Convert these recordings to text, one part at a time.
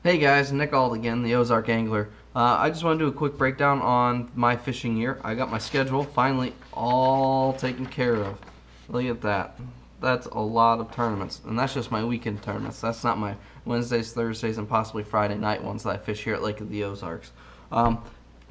Hey guys, Nick Ald again, the Ozark Angler. I just want to do a quick breakdown on my fishing year. I got my schedule finally all taken care of. Look at that. That's a lot of tournaments, and that's just my weekend tournaments. That's not my Wednesdays, Thursdays, and possibly Friday night ones that I fish here at Lake of the Ozarks. Um,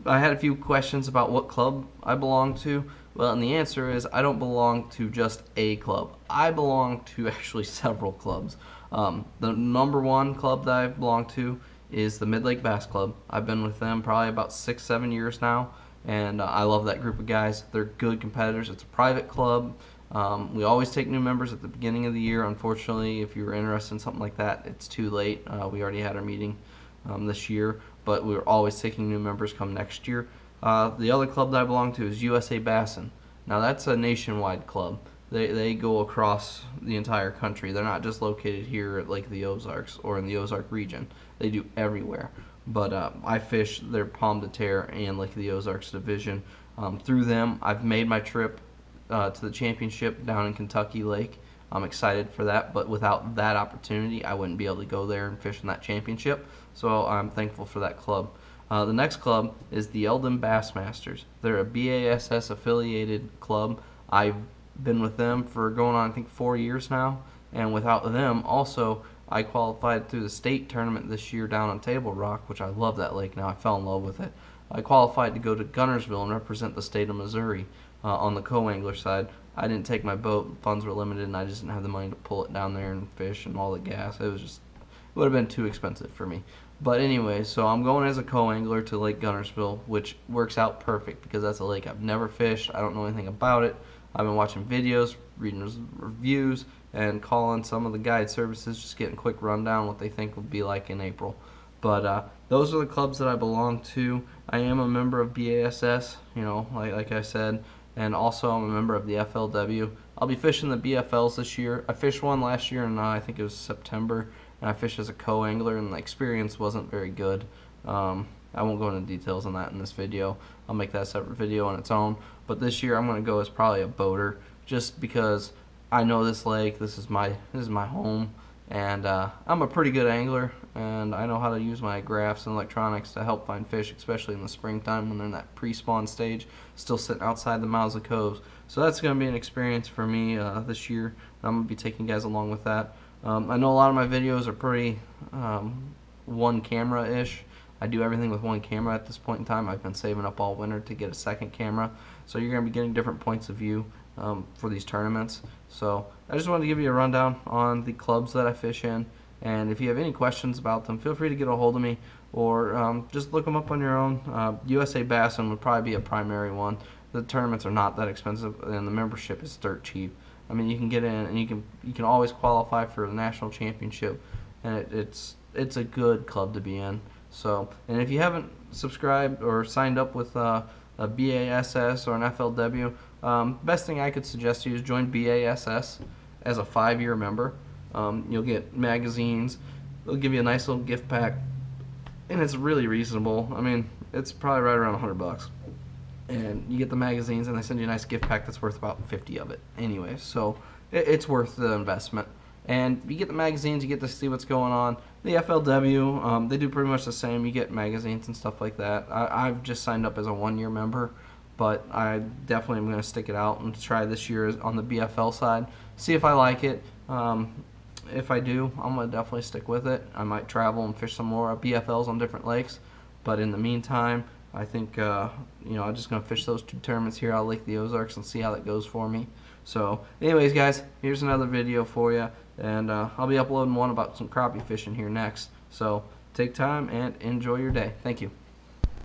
I had a few questions about what club I belong to. Well, and the answer is I don't belong to just a club. I belong to actually several clubs. The number one club that I belong to is the Mid-Lake Bass Club. I've been with them probably about 6-7 years now, and I love that group of guys. They're good competitors. It's a private club. We always take new members at the beginning of the year. Unfortunately, if you're interested in something like that, it's too late. We already had our meeting this year, but we're always taking new members come next year. The other club that I belong to is USA Bassin. Now that's a nationwide club. They go across the entire country. They're not just located here at Lake of the Ozarks or in the Ozark region. They do everywhere. But I fish their Pomme de Terre and Lake of the Ozarks division. Through them, I've made my trip to the championship down in Kentucky Lake. I'm excited for that, but without that opportunity, I wouldn't be able to go there and fish in that championship. So I'm thankful for that club. The next club is the Eldon Bassmasters. They're a BASS affiliated club. I've been with them for going on I think 4 years now, and without them also I qualified through the state tournament this year down on Table Rock, which I love that lake now. I fell in love with it. I qualified to go to Guntersville and represent the state of Missouri on the co-angler side. I didn't take my boat, funds were limited, and I just didn't have the money to pull it down there and fish and all the gas. It would have been too expensive for me. But anyway, so I'm going as a co-angler to Lake Guntersville, which works out perfect because that's a lake I've never fished. I don't know anything about it. I've been watching videos, reading reviews, and calling some of the guide services, just getting a quick rundown what they think would be like in April. But those are the clubs that I belong to. I am a member of BASS, like I said, and also I'm a member of the FLW. I'll be fishing the BFLs this year. I fished one last year in I think it was September, and I fished as a co-angler, and the experience wasn't very good. I won't go into details on that in this video. I'll make that a separate video on its own. But this year I'm going to go as probably a boater, just because I know this lake. This is my home, and I'm a pretty good angler, and I know how to use my graphs and electronics to help find fish, especially in the springtime when they're in that pre-spawn stage, still sitting outside the mouths of coves. So that's going to be an experience for me this year. I'm going to be taking guys along with that. I know a lot of my videos are pretty one camera-ish. I do everything with one camera at this point in time. I've been saving up all winter to get a second camera. So you're going to be getting different points of view for these tournaments. So I just wanted to give you a rundown on the clubs that I fish in. And if you have any questions about them, feel free to get a hold of me, or just look them up on your own. USA Bassin would probably be a primary one. The tournaments are not that expensive, and the membership is dirt cheap. I mean, you can get in, and you can always qualify for the national championship, and it's a good club to be in. So, and if you haven't subscribed or signed up with a BASS or an FLW, best thing I could suggest to you is join BASS as a 5-year member. You'll get magazines. They'll give you a nice little gift pack, and it's really reasonable. I mean, it's probably right around $100. And you get the magazines, and they send you a nice gift pack that's worth about 50 of it anyway. So it's worth the investment. And you get the magazines, you get to see what's going on. The FLW, they do pretty much the same. You get magazines and stuff like that. I've just signed up as a 1-year member, but I definitely am going to stick it out and try this year on the BFL side. See if I like it. If I do, I'm going to definitely stick with it. I might travel and fish some more BFLs on different lakes. But in the meantime, I think I'm just going to fish those 2 tournaments here out of Lake of the Ozarks and see how that goes for me. So anyways, guys, here's another video for you, and I'll be uploading one about some crappie fishing here next. So take time and enjoy your day. Thank you.